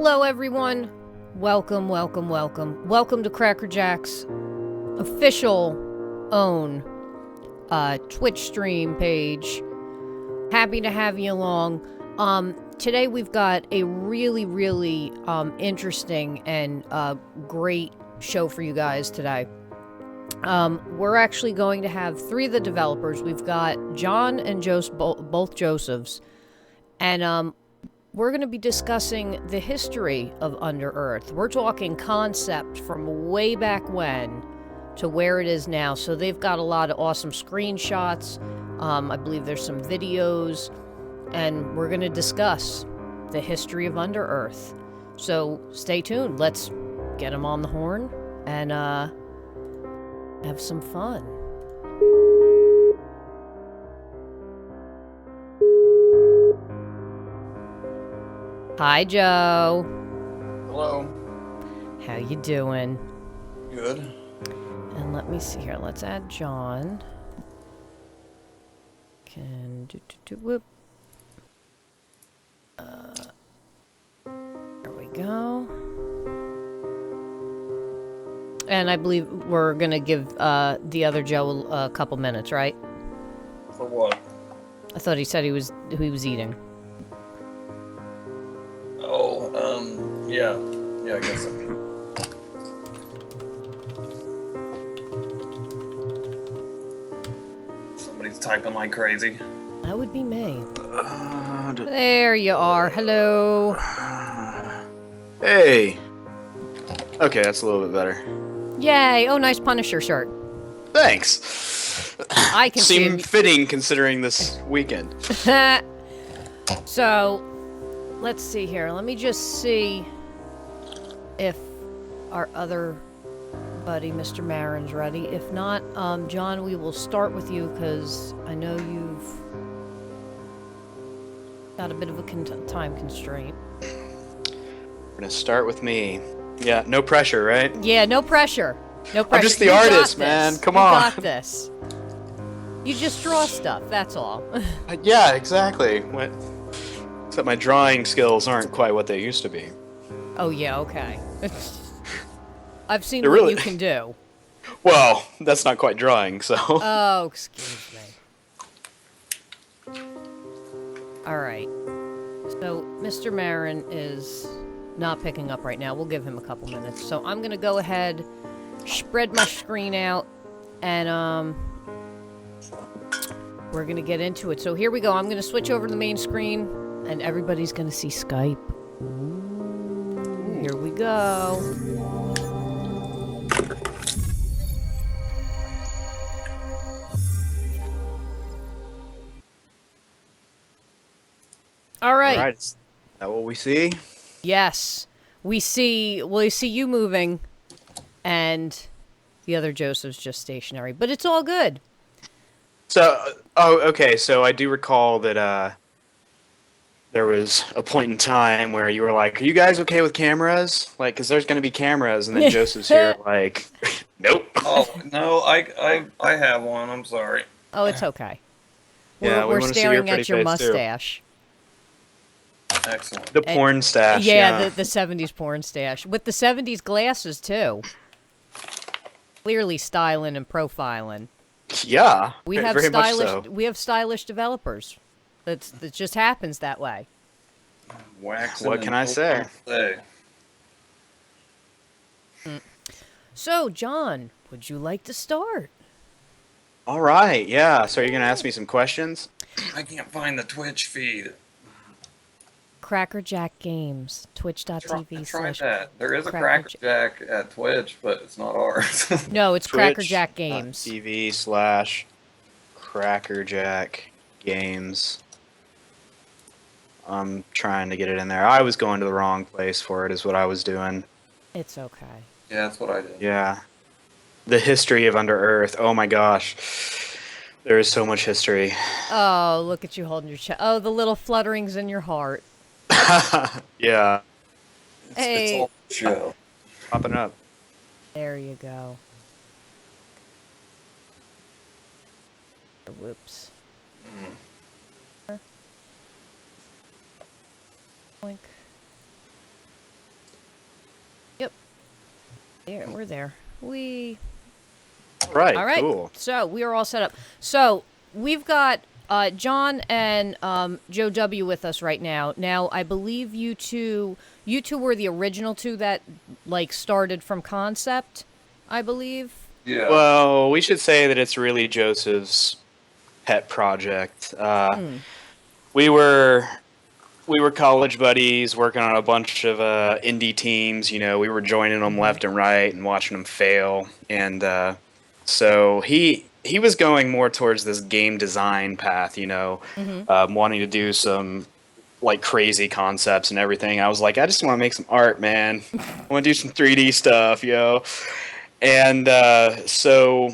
Hello everyone, welcome to CrackerJack's official own Twitch stream page. Happy to have you along. Today we've got a really interesting and great show for you guys today. We're actually going to have three of the developers. We've got John and both Josephs, and we're going to be discussing the history of UnderEarth. We're talking concept from way back when to where it is now. So they've got a lot of awesome screenshots. I believe there's some videos, and we're going to discuss the history of UnderEarth. So stay tuned. Let's get them on the horn and have some fun. Hi, Joe. Hello. How you doing? Good. And let me see here. Let's add John. Whoop. There we go. And I believe we're gonna give the other Joe a couple minutes, right? For what? I thought he said he was eating. Oh, yeah. Yeah, I guess so. Somebody's typing like crazy. That would be me. There you are. Hello. Hey. Okay, that's a little bit better. Yay. Oh, nice Punisher shirt. Thanks. I can Seem see fitting considering this weekend. So, let's see here. Let me just see if our other buddy, Mr. Marin's ready. If not, John, we will start with you because I know you've got a bit of a time constraint. We're gonna start with me. Yeah, no pressure, right? Yeah, no pressure. No pressure. I'm just the artist, man. Come on. You got this. You just draw stuff, that's all. Yeah, exactly. Except my drawing skills aren't quite what they used to be. Oh, yeah, okay. I've seen They're what really... you can do. Well, that's not quite drawing, so... Oh, excuse me. Alright. So, Mr. Marin is not picking up right now. We'll give him a couple minutes. So, I'm gonna go ahead, spread my screen out, and, we're gonna get into it. So, here we go. I'm gonna switch over to the main screen, and everybody's gonna see Skype. Ooh, here we go. All right. Is that what we see? Yes. We see you moving, and the other Joseph's just stationary. But it's all good. So, okay, so I do recall that, there was a point in time where you were like, are you guys okay with cameras? Like, because there's going to be cameras, and then Joseph's here like, nope. Oh, no, I have one, I'm sorry. Oh, it's okay. Yeah, we're wanna staring see your at your pretty face, too. mustache. Excellent. The porn stash, Yeah, the 70s porn stash. With the 70s glasses, too. Clearly styling and profiling. Yeah, We have very much stylish so. we have stylish developers. That just happens that way. Waxing. What can I say? So, John, would you like to start? All right, yeah. So you're going to ask me some questions? I can't find the Twitch feed. CrackerJack Games, twitch.tv/. Try that. There is a CrackerJack at Twitch, but it's not ours. No, it's CrackerJack Games. TV/CrackerJack Games. I'm trying to get it in there. I was going to the wrong place for it, is what I was doing. It's okay. Yeah, that's what I did. Yeah. The history of UnderEarth. Oh my gosh. There is so much history. Oh, look at you holding your chest. Oh, the little flutterings in your heart. Yeah. Hey. It's all show. Popping up. There you go. Whoops. Boink. there. We're there. We. Right. All right. Cool. So we are all set up. So we've got John and Joe W with us right now. Now I believe you two were the original two that like started from concept. I believe. Yeah. Well, we should say that it's really Joseph's pet project. We were college buddies working on a bunch of indie teams. You know, we were joining them left and right and watching them fail. And so he was going more towards this game design path. You know, wanting to do some like crazy concepts and everything. I was like, I just want to make some art, man. I want to do some 3D stuff, yo. And so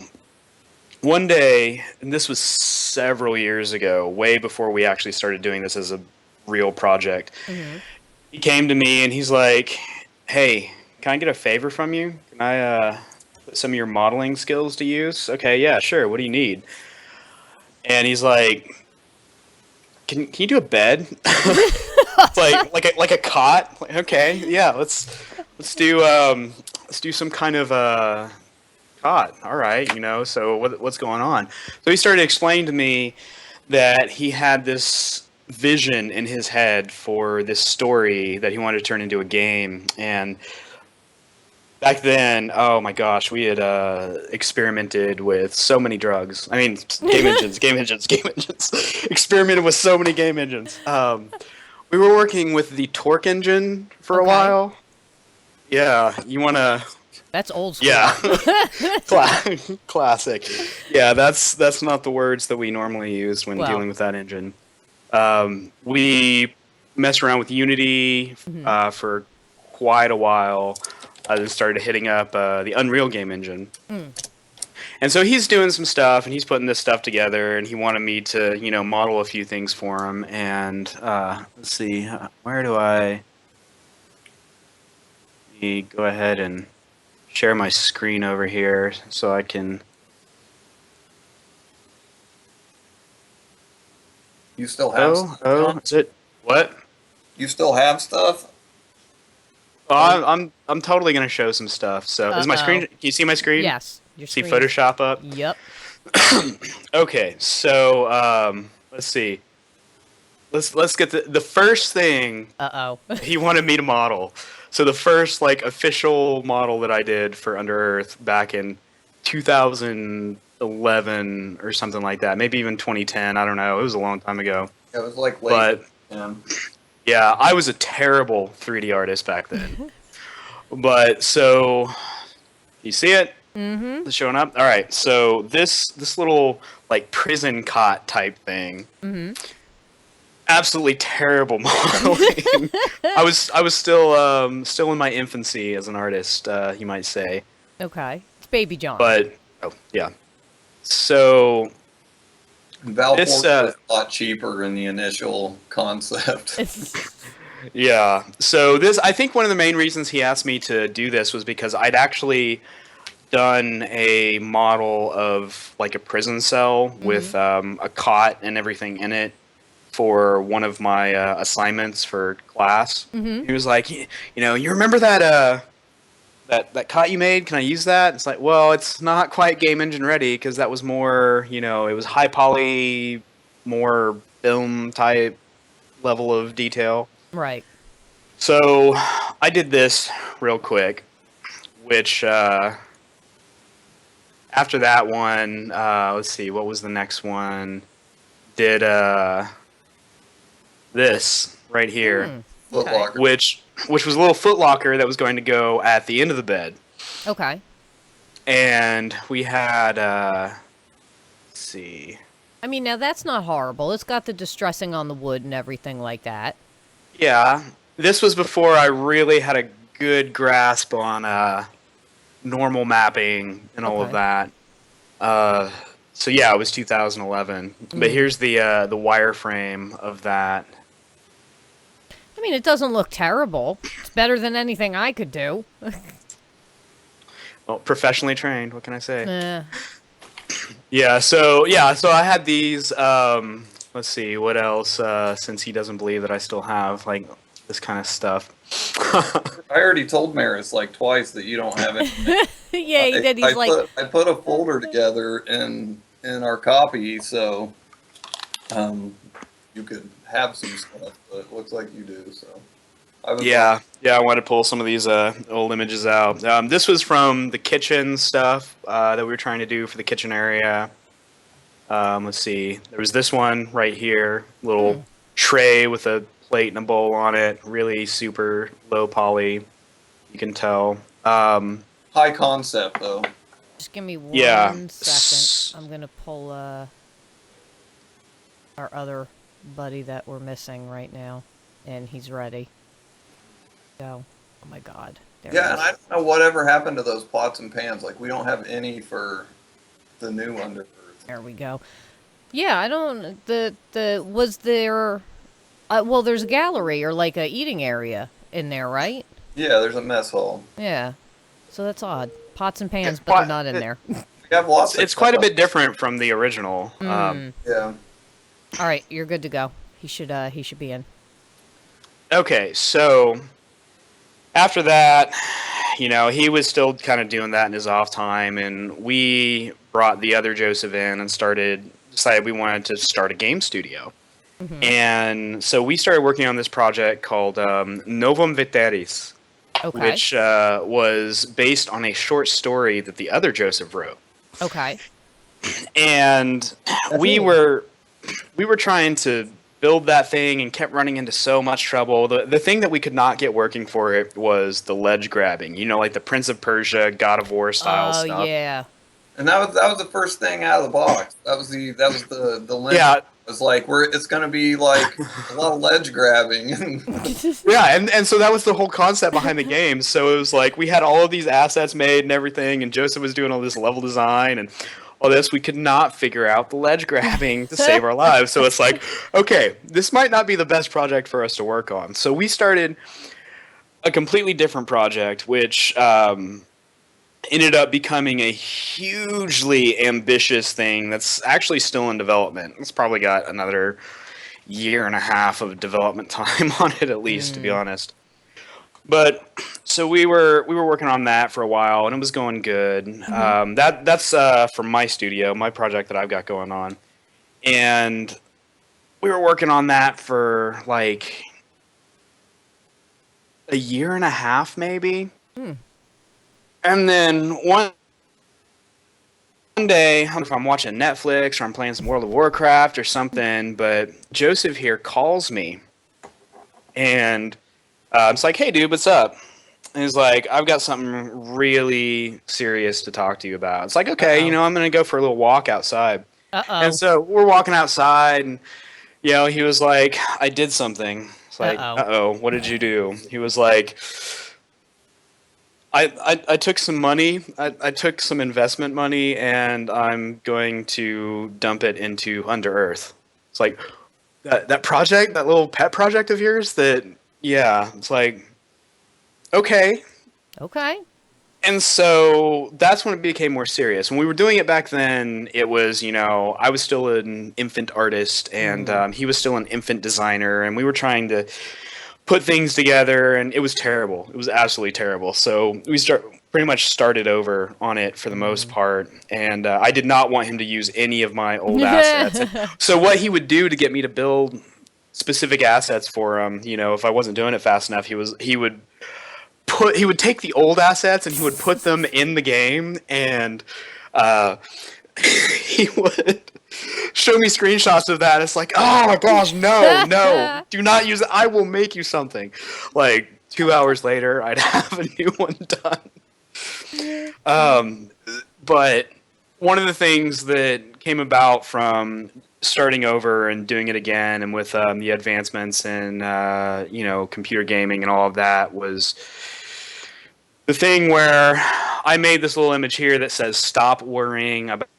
one day, and this was several years ago, way before we actually started doing this as a real project, he came to me and he's like, hey, can I get a favor from you? Can I put some of your modeling skills to use? Okay, yeah, sure. What do you need? And he's like, can you do a bed? like a cot? Like, okay, yeah, let's do some kind of cot. All right, you know. So what's going on? So he started explaining to me that he had this vision in his head for this story that he wanted to turn into a game. And back then, oh my gosh, we had experimented with so many drugs. I mean, game engines. Experimented with so many game engines. We were working with the torque engine for a while. Yeah, you want to... That's old school. Yeah, classic. Yeah, that's not the words that we normally use when dealing with that engine. We messed around with Unity for quite a while. I then started hitting up the Unreal game engine. And so he's doing some stuff, and he's putting this stuff together, and he wanted me to, you know, model a few things for him. And let's see, where do I... Let me go ahead and share my screen over here so I can... You still have stuff? Oh, is it... What? You still have stuff? Oh, I'm totally gonna show some stuff. So is my screen? Can you see my screen? Yes. See Photoshop up? Yep. Okay, so let's see. Let's get the first thing. He wanted me to model. So the first like official model that I did for UnderEarth back in 2011 or something like that, maybe even 2010. I don't know. It was a long time ago. It was like late. Yeah, I was a terrible 3D artist back then. But so, you see it? It's showing up. All right. So this little like prison cot type thing. Absolutely terrible modeling. I was still in my infancy as an artist, you might say. Okay, it's Baby John. But yeah. So Valvorta is a lot cheaper in the initial concept. Yeah. So I think one of the main reasons he asked me to do this was because I'd actually done a model of like a prison cell with a cot and everything in it for one of my assignments for class. He was like, you know, you remember that that cot you made? Can I use that? It's like, well, it's not quite game engine ready because that was more, you know, it was high poly, more film type level of detail. Right. So I did this real quick, which after that one, let's see, what was the next one? Did this right here, Footlocker. which was a little footlocker that was going to go at the end of the bed. Okay. And we had, let's see. I mean, now that's not horrible. It's got the distressing on the wood and everything like that. Yeah, this was before I really had a good grasp on normal mapping and all of that. So yeah, it was 2011. But here's the wireframe of that. I mean, it doesn't look terrible. It's better than anything I could do. Well, professionally trained. What can I say? Yeah. So I had these. Let's see what else. Since he doesn't believe that I still have like this kind of stuff. I already told Maris like twice that you don't have it. Yeah, he did. He's I put a folder together in our copy so you could have some stuff, but it looks like you do. So Yeah, I want to pull some of these old images out. This was from the kitchen stuff that we were trying to do for the kitchen area. Let's see. There was this one right here, little tray with a plate and a bowl on it. Really super low poly. You can tell. high concept though. Just give me 1 second. I'm gonna pull our other buddy that we're missing right now, and he's ready. Go. Oh my God. There Yeah, and I don't know whatever happened to those pots and pans. Like we don't have any for the new UnderEarth. There we go. Yeah, I don't. Was there? Well, there's a gallery or like a eating area in there, right? Yeah, there's a mess hall. Yeah. So that's odd. Pots and pans, but they're not in there. We have lots. It's quite a bit different from the original. Yeah. All right, you're good to go. He should be in. Okay, so after that, he was still kind of doing that in his off time, and we brought the other Joseph in and decided we wanted to start a game studio. Mm-hmm. And so we started working on this project called Novum Veteris, which was based on a short story that the other Joseph wrote. Okay. And we were trying to build that thing and kept running into so much trouble. The thing that we could not get working for it was the ledge grabbing. Like the Prince of Persia, God of War style stuff. Oh yeah. And that was the first thing out of the box. That was the limit. Yeah. It was like it's going to be like a lot of ledge grabbing. Yeah, and so that was the whole concept behind the game. So it was like we had all of these assets made and everything, and Joseph was doing all this level design and all this. We could not figure out the ledge grabbing to save our lives. So it's like, okay, this might not be the best project for us to work on. So we started a completely different project, which ended up becoming a hugely ambitious thing that's actually still in development. It's probably got another 1.5 years of development time on it, at least, to be honest. But so we were working on that for a while, and it was going good. Mm-hmm. That's from my studio, my project that I've got going on, and we were working on that for like 1.5 years, maybe. And then one day, I don't know if I'm watching Netflix or I'm playing some World of Warcraft or something, but Joseph here calls me, and it's like, hey, dude, what's up? And he's like, I've got something really serious to talk to you about. It's like, okay, I'm going to go for a little walk outside. And so we're walking outside, and, he was like, I did something. It's like, what did you do? He was like, I took some money. I took some investment money, and I'm going to dump it into UnderEarth. It's like, that project, that little pet project of yours that... Yeah, it's like, okay. And so that's when it became more serious. When we were doing it back then, it was, I was still an infant artist, and he was still an infant designer, and we were trying to put things together, and it was terrible. It was absolutely terrible. So we pretty much started over on it for the most part, and I did not want him to use any of my old assets. And so what he would do to get me to build specific assets for him, if I wasn't doing it fast enough, he would take the old assets and he would put them in the game, and he would show me screenshots of that. It's like, oh my gosh, no, do not use it. I will make you something. Like 2 hours later, I'd have a new one done. But one of the things that came about from starting over and doing it again, and with the advancements in computer gaming and all of that, was the thing where I made this little image here that says stop worrying about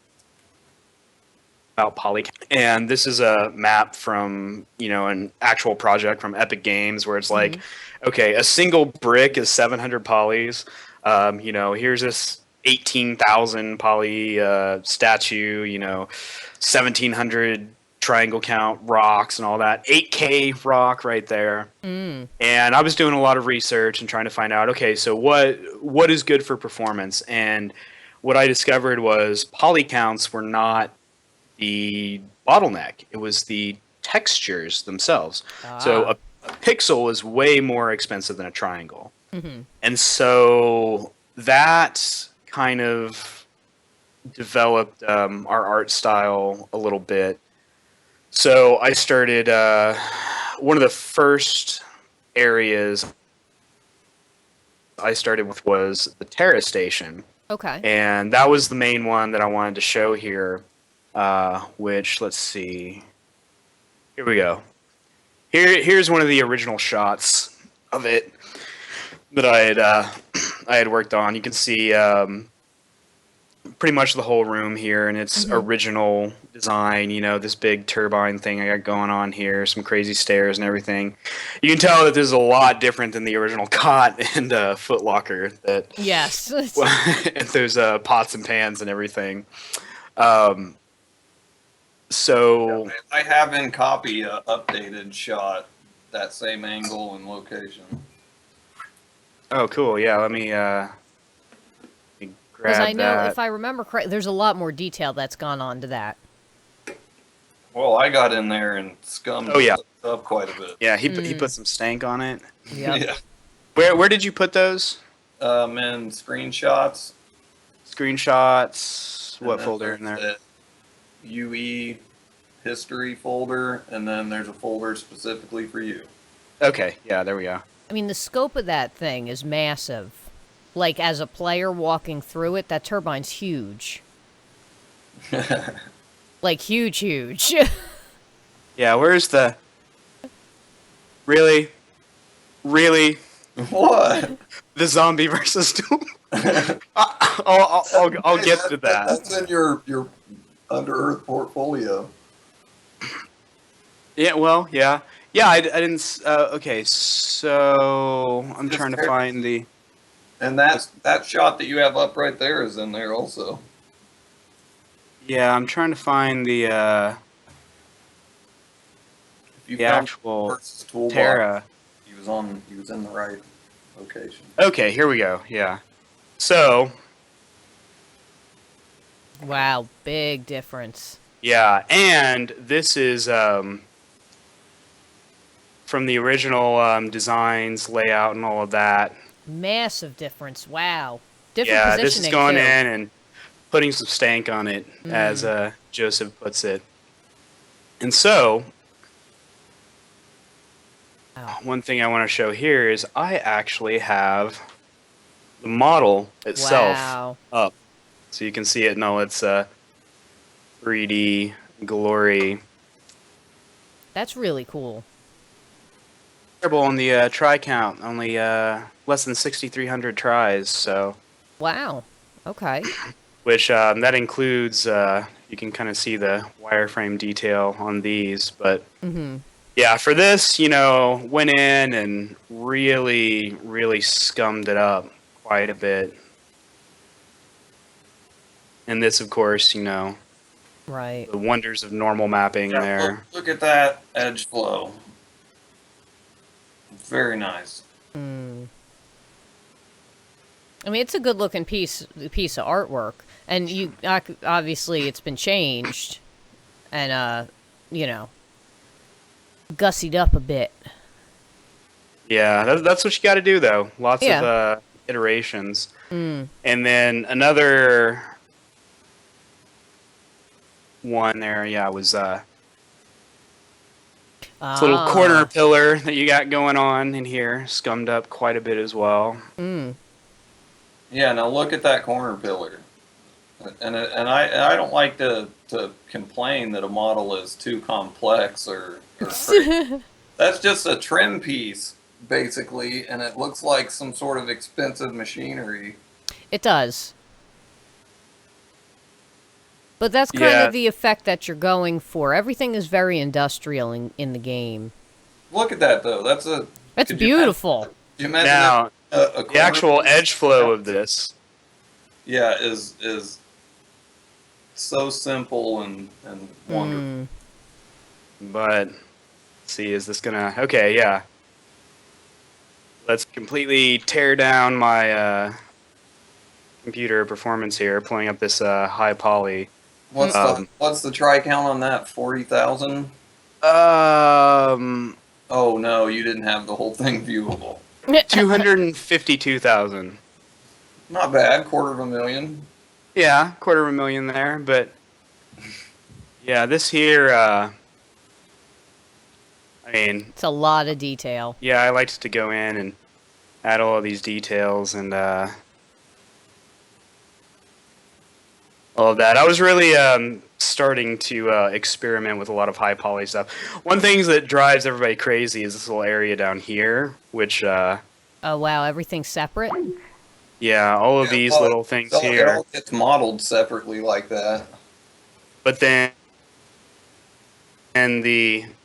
poly. And this is a map from an actual project from Epic Games, where it's like, okay, a single brick is 700 polys. Here's this 18,000 poly statue, 1,700 triangle count rocks and all that. 8K rock right there. Mm. And I was doing a lot of research and trying to find out, okay, so what is good for performance? And what I discovered was poly counts were not the bottleneck. It was the textures themselves. So Ah. a pixel is way more expensive than a triangle. Mm-hmm. And so that kind of developed our art style a little bit. So I started, one of the first areas I started with was the Terra station. Okay. And that was the main one that I wanted to show here, which, let's see. Here we go. Here's one of the original shots of it that I had worked on. You can see pretty much the whole room here in its original design. You know, this big turbine thing I got going on here, some crazy stairs and everything. You can tell that this is a lot different than the original cot and Foot Locker. That Yes. and there's pots and pans and everything. So I have in copy a updated shot, that same angle and location. oh, cool. Yeah, let me Because grab I know, that. if I remember correctly, there's a lot more detail that's gone on to that. Well, I got in there and scummed Oh, yeah. it up quite a bit. Yeah, he put some stank on it. Yep. Yeah. Where did you put those In screenshots. screenshots? What and then folder in there's there? that UE history folder, and then there's a folder specifically for you. Okay, yeah, there we go. I mean, the scope of that thing is massive. Like, as a player walking through it, that turbine's huge. Like, huge, huge. Yeah, where's the? Really? What? The zombie versus Doom? I'll Hey, get to that. That's in your UnderEarth portfolio. Yeah, well, yeah. Yeah, I didn't. Okay, so I'm Just trying to there. find the. And that shot that you have up right there is in there also. Yeah, I'm trying to find the If you the found actual versus toolbox, Terra. he was in the right location. Okay, here we go. Yeah. So, Wow, big difference. yeah, and this is from the original designs, layout, and all of that. Massive difference. Wow. Different Yeah, positioning, this is going too. in and putting some stank on it, as Joseph puts it. And so, Wow. one thing I want to show here is I actually have the model itself Wow. up. So you can see it in all its 3D glory. That's really cool. Terrible on the try count, only less than 6,300 tries, so... Wow. Okay. Which, that includes, you can kind of see the wireframe detail on these, but... Mm-hmm. Yeah, for this, you know, went in and really, really scummed it up quite a bit. And this, of course, you know, Right. the wonders of normal mapping Yeah, there. look at that edge flow. Very nice. Mm. I mean, it's a good-looking piece of artwork, and you obviously it's been changed, and you know, gussied up a bit. Yeah, that's what you got to do, though. Lots Yeah. of iterations. Mm. And then another one there, yeah, was this little corner pillar that you got going on in here, scummed up quite a bit as well. Mm. Yeah, now look at that corner pillar. And I don't like to complain that a model is too complex or crazy. That's just a trim piece, basically, and it looks like some sort of expensive machinery. It does. But that's kind Yeah. of the effect that you're going for. Everything is very industrial in the game. Look at that, though. That's could you beautiful. Could you imagine Now, a the actual corner piece? edge flow of this. Yeah, is so simple and wonderful. But, let's see, is this gonna... Okay, yeah. Let's completely tear down my computer performance here, pulling up this high poly. What's the try count on that? 40,000? Um, Oh no, you didn't have the whole thing viewable. 252,000. Not bad, $250,000. Yeah, $250,000 there, but yeah, this here, I mean, It's a lot of detail. yeah, I liked to go in and add all of these details and all of that. I was really starting to experiment with a lot of high poly stuff. One thing that drives everybody crazy is this little area down here, which, Oh, wow, everything's separate? yeah, all of these little things It here. all gets modeled separately like that. But then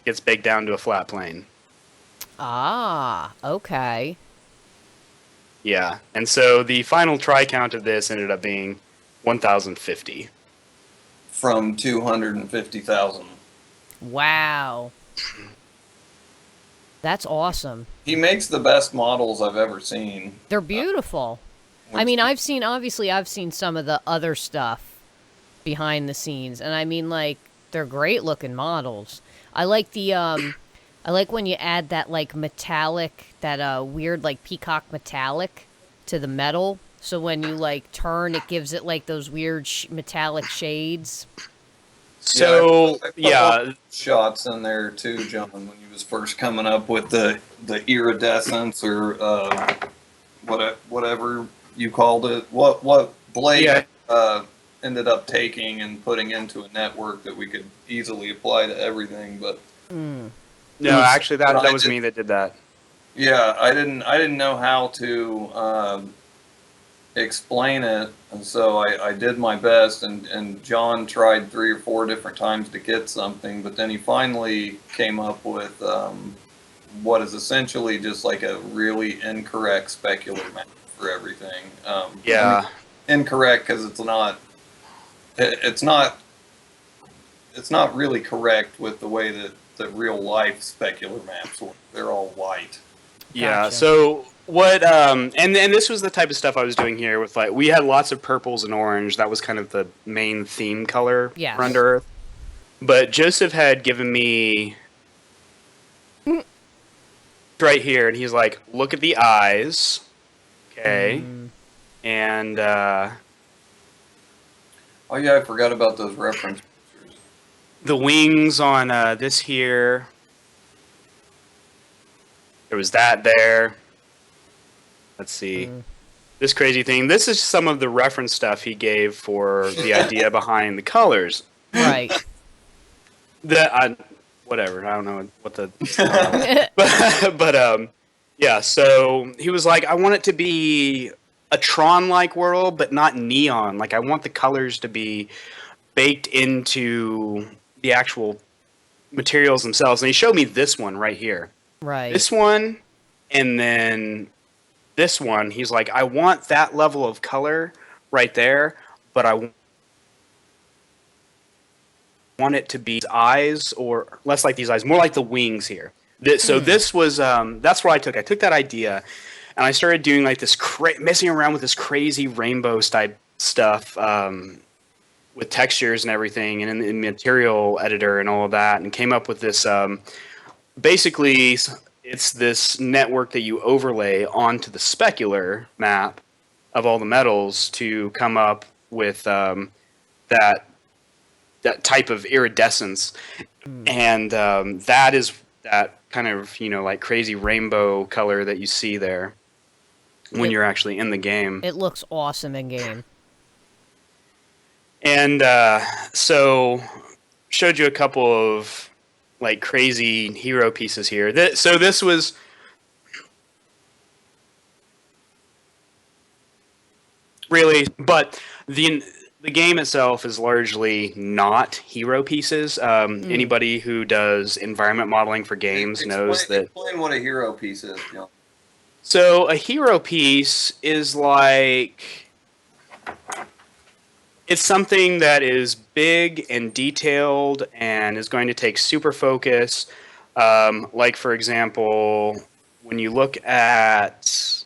gets baked down to a flat plane. Ah, okay. Yeah, and so the final try count of this ended up being 1,050. From 250,000. Wow. That's awesome. He makes the best models I've ever seen. They're beautiful. I mean, I've seen some of the other stuff behind the scenes, and I mean, like, they're great looking models. I like the, I like when you add that, like, metallic, that, weird, like, peacock metallic to the metal. So when you, like, turn, it gives it, like, those weird metallic shades. So, yeah. Shots in there, too, John, when he was first coming up with the iridescence or whatever you called it. What Blake ended up taking and putting into a network that we could easily apply to everything, but... No, actually, that was me that did that. Yeah, I didn't know how to explain it, and so I did my best, and John tried 3 or 4 different times to get something, but then he finally came up with what is essentially just like a really incorrect specular map for everything. Yeah. I mean, incorrect because it's not really correct with the way that real life specular maps work. They're all white. Yeah, Gotcha. so what and this was the type of stuff I was doing here with, like, we had lots of purples and orange. That was kind of the main theme color Yes. for UnderEarth. But Joseph had given me right here, and he's like, look at the eyes. Okay. And Oh yeah, I forgot about those reference pictures. the wings on this here. There was that there. Let's see. This crazy thing. This is some of the reference stuff he gave for the idea behind the colors. Right. Whatever. I don't know what the... but yeah, so he was like, I want it to be a Tron-like world, but not neon. Like, I want the colors to be baked into the actual materials themselves. And he showed me this one right here. Right. This one, and then this one. He's like, I want that level of color right there, but I want it to be eyes, or less like these eyes, more like the wings here. So this was, that's what I took. I took that idea, and I started doing like this, messing around with this crazy rainbow type stuff with textures and everything, and in the material editor and all of that, and came up with this, basically, it's this network that you overlay onto the specular map of all the metals to come up with that type of iridescence. And that is that kind of, like crazy rainbow color that you see there when you're actually in the game. It looks awesome in game. And so showed you a couple of like crazy hero pieces here. So this was really, but the game itself is largely not hero pieces. Anybody who does environment modeling for games knows that. Explain what a hero piece is, John. So a hero piece is like, It's something that is big and detailed and is going to take super focus. Like, for example, when you look at, let's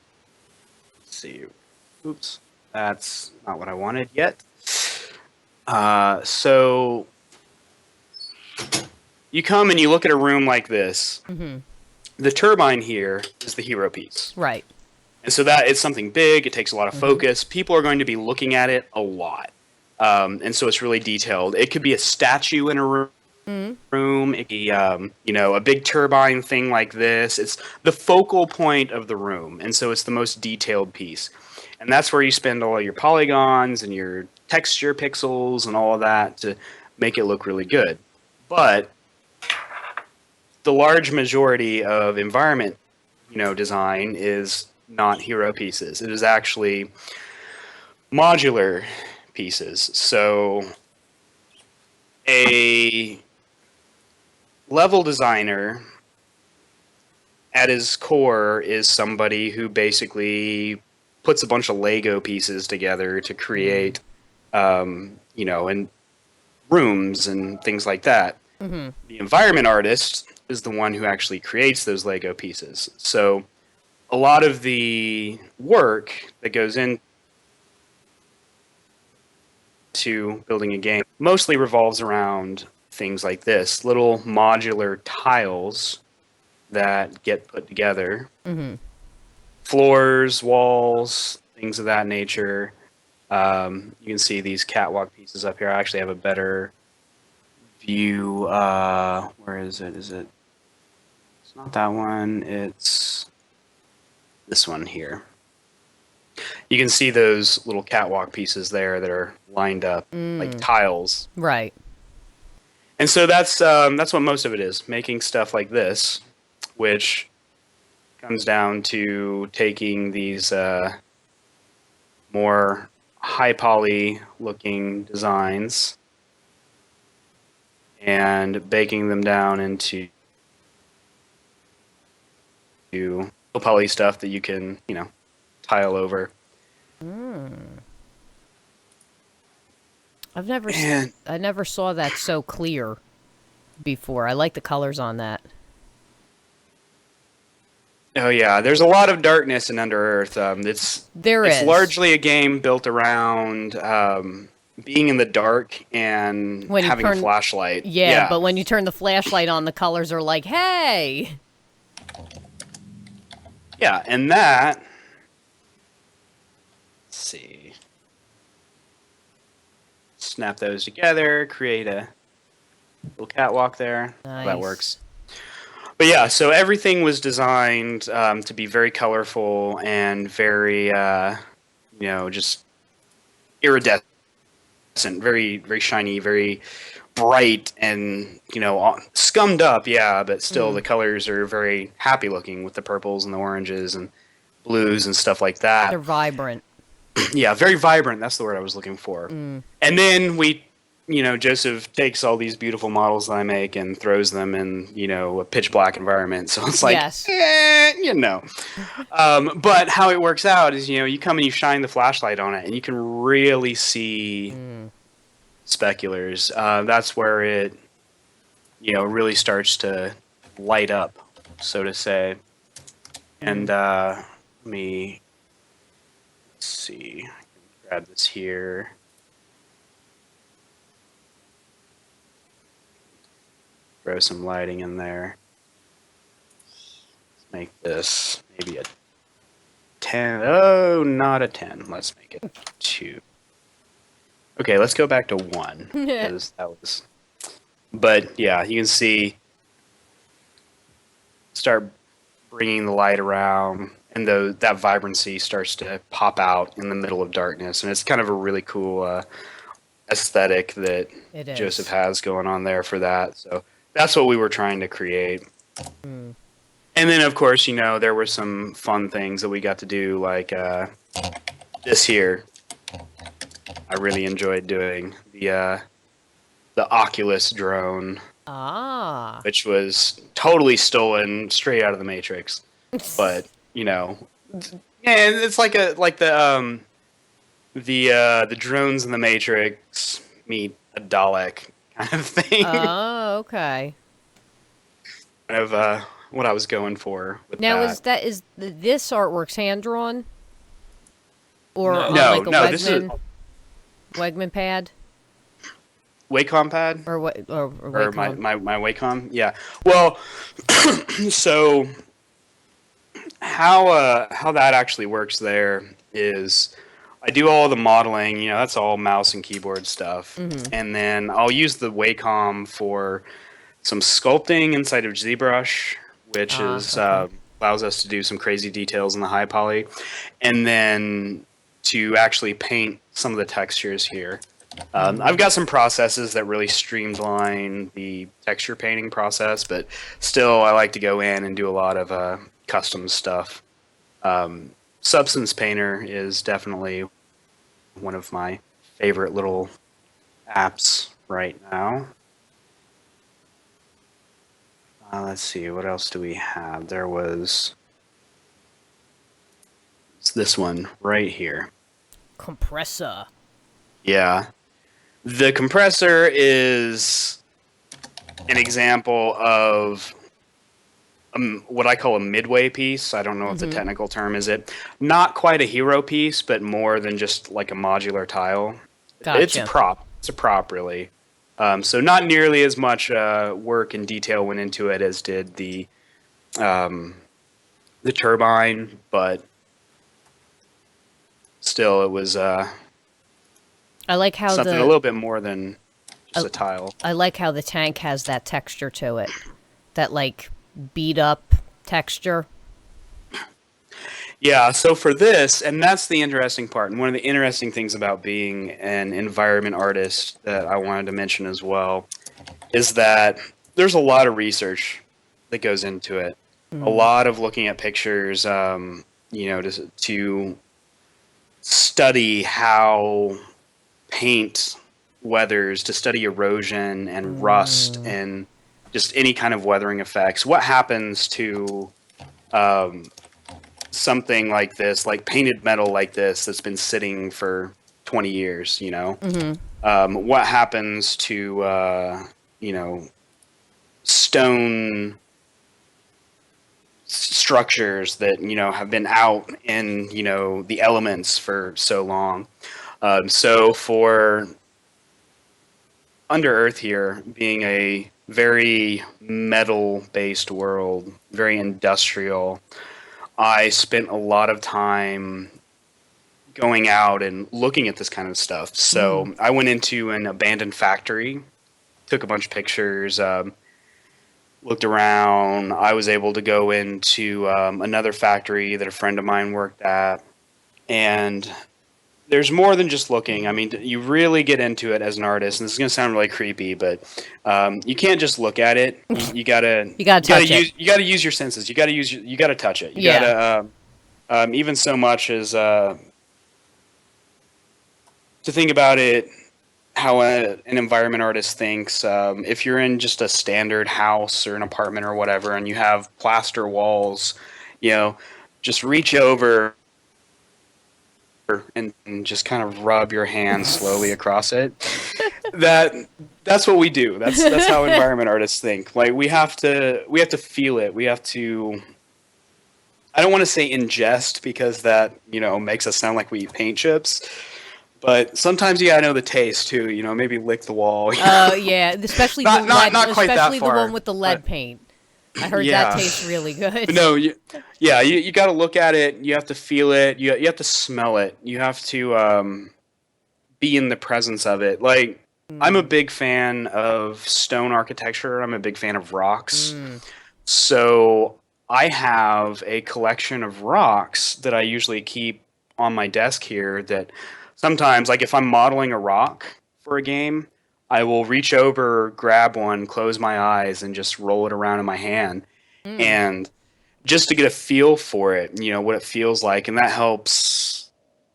see, oops, that's not what I wanted yet. So you come and you look at a room like this. Mm-hmm. The turbine here is the hero piece. Right. And so that it's something big. It takes a lot of focus. People are going to be looking at it a lot. And so it's really detailed. It could be a statue in a room. It could be, a big turbine thing like this. It's the focal point of the room. And so it's the most detailed piece. And that's where you spend all your polygons and your texture pixels and all of that to make it look really good. But the large majority of environment, design is not hero pieces. It is actually modular pieces. So a level designer at his core is somebody who basically puts a bunch of Lego pieces together to create, and rooms and things like that. Mm-hmm. The environment artist is the one who actually creates those Lego pieces. So a lot of the work that goes into building a game mostly revolves around things like this, little modular tiles that get put together. Mm-hmm. Floors, walls, things of that nature. You can see these catwalk pieces up here. I actually have a better view. Where is it? It's not that one. It's this one here. You can see those little catwalk pieces there that are lined up like tiles. Right. And so that's what most of it is, making stuff like this, which comes down to taking these more high poly looking designs and baking them down into low poly stuff that you can, tile over. I never saw that so clear before. I like the colors on that. Oh yeah, there's a lot of darkness in UnderEarth. It's largely a game built around being in the dark and having a flashlight. Yeah, but when you turn the flashlight on, the colors are like, hey! Yeah, and that... Let's see. Snap those together, create a little catwalk there. Nice. That works. But yeah, so everything was designed to be very colorful and very, just iridescent, very, very shiny, very bright, and scummed up. Yeah, but still the colors are very happy looking with the purples and the oranges and blues and stuff like that. They're vibrant. Yeah, very vibrant. That's the word I was looking for. And then Joseph takes all these beautiful models that I make and throws them in, a pitch black environment. So it's like, yes. But how it works out is, you come and you shine the flashlight on it and you can really see speculars. That's where it, really starts to light up, so to say. And let me see. I can grab this here. Throw some lighting in there. Let's make this maybe a 10. Oh, not a 10. Let's make it 2. Okay, let's go back to 1. Because that was... But yeah, you can see... Start bringing the light around, and that vibrancy starts to pop out in the middle of darkness. And it's kind of a really cool aesthetic that Joseph has going on there for that. So that's what we were trying to create. And then, of course, there were some fun things that we got to do, like this here. I really enjoyed doing the Oculus drone. Which was totally stolen straight out of the Matrix. But, and it's like the the drones in the Matrix meet a Dalek kind of thing. Oh, okay. Kind of what I was going for with Now that. is this artwork's hand drawn or No. on No, like a no, this is Wegman pad Wacom pad or what or or Wacom? my Wacom. Yeah. Well, so how that actually works there is I do all the modeling. You know, that's all mouse and keyboard stuff, and then I'll use the Wacom for some sculpting inside of ZBrush, which is Okay. allows us to do some crazy details in the high poly, and then to actually paint some of the textures here. I've got some processes that really streamline the texture painting process, but still I like to go in and do a lot of custom stuff. Substance Painter is definitely one of my favorite little apps right now. Let's see, what else do we have? There was this one right here. Compressor. Yeah. The compressor is an example of what I call a midway piece. I don't know what the technical term is. It not quite a hero piece, but more than just like a modular tile. It's a Gotcha. prop. It's a prop, really. So not nearly as much work and detail went into it as did the turbine, but still, it was I like how something a the little bit more than just I, a tile. I like how the tank has that texture to it. That like beat up texture. Yeah, so for this, and that's the interesting part, and one of the interesting things about being an environment artist that I wanted to mention as well, is that there's a lot of research that goes into it. A lot of looking at pictures, to study how paint weathers, to study erosion and rust and just any kind of weathering effects. What happens to something like this, like painted metal like this, that's been sitting for 20 years, you know? What happens to, stone structures that, have been out in, the elements for so long? So for UnderEarth here being a very metal-based world, very industrial, I spent a lot of time going out and looking at this kind of stuff. So I went into an abandoned factory, took a bunch of pictures, looked around. I was able to go into another factory that a friend of mine worked at. And there's more than just looking. I mean, you really get into it as an artist, and this is going to sound really creepy, but you can't just look at it. You gotta You gotta touch it. you gotta use your senses. You gotta touch it. You Yeah. gotta even so much as to think about it. How an environment artist thinks. If you're in just a standard house or an apartment or whatever, and you have plaster walls, just reach over and just kind of rub your hand slowly across it. That's what we do. That's how environment artists think. Like we have to feel it. We have to. I don't want to say ingest because that makes us sound like we eat paint chips. But sometimes you gotta know the taste too. Maybe lick the wall. Yeah, especially Not- the not- lead, not quite that especially the far, one with the lead but- paint. I heard Yeah. that tastes really good. No, you got to look at it. You have to feel it. You have to smell it. You have to be in the presence of it. Like I'm a big fan of stone architecture. I'm a big fan of rocks. So I have a collection of rocks that I usually keep on my desk here. That sometimes, like if I'm modeling a rock for a game, I will reach over, grab one, close my eyes, and just roll it around in my hand. And just to get a feel for it, what it feels like, and that helps.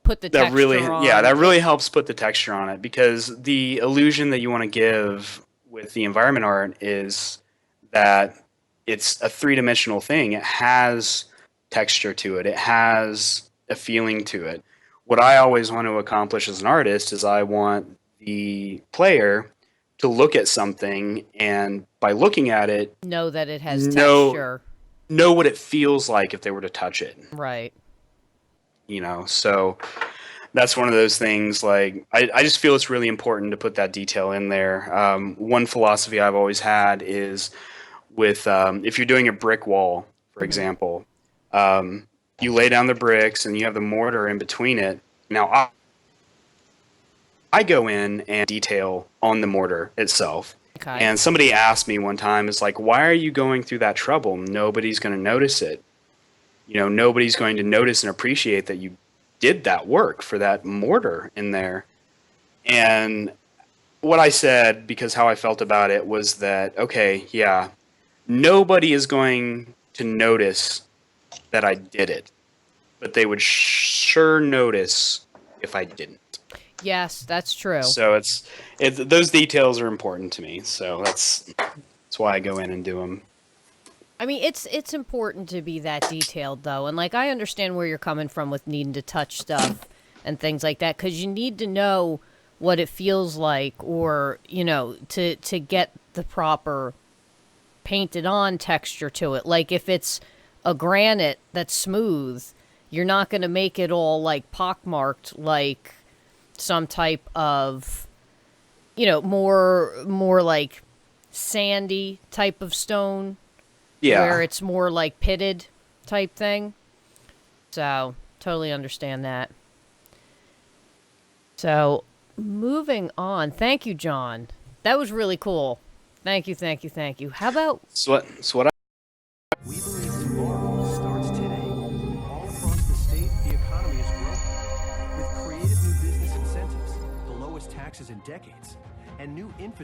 Put the That texture really, on. yeah, that really helps put the texture on it because the illusion that you want to give with the environment art is that it's a three-dimensional thing. It has texture to it. It has a feeling to it. what I always want to accomplish as an artist is I want the player to look at something, and by looking at it, Know that it has know texture. know what it feels like if they were to touch it. Right. You know, so that's one of those things. Like, I just feel it's really important to put that detail in there. One philosophy I've always had is with if you're doing a brick wall, for example, you lay down the bricks and you have the mortar in between it. Now, I go in and detail on the mortar itself. Okay. And somebody asked me one time, it's like, why are you going through that trouble? Nobody's going to notice it. You know, nobody's going to notice and appreciate that you did that work for that mortar in there. And what I said, because how I felt about it, was that, okay, yeah, nobody is going to notice that I did it, but they would sure notice if I didn't. Yes, that's true. So those details are important to me. So that's why I go in and do them. I mean, it's important to be that detailed, though. And, like, I understand where you're coming from with needing to touch stuff and things like that, because you need to know what it feels like, or, you know, to get the proper painted on texture to it. Like, if it's a granite that's smooth, you're not going to make it all, like, pockmarked like some type of, you know, more like sandy type of stone. Yeah. Where it's more like pitted type thing. So, totally understand that. So, moving on. Thank you, John. That was really cool. Thank you, thank you, thank you. How about... So what We believe tomorrow starts today. All across the state, the economy is growing. With creative new business incentives, the lowest taxes in decades, and new infrastructure.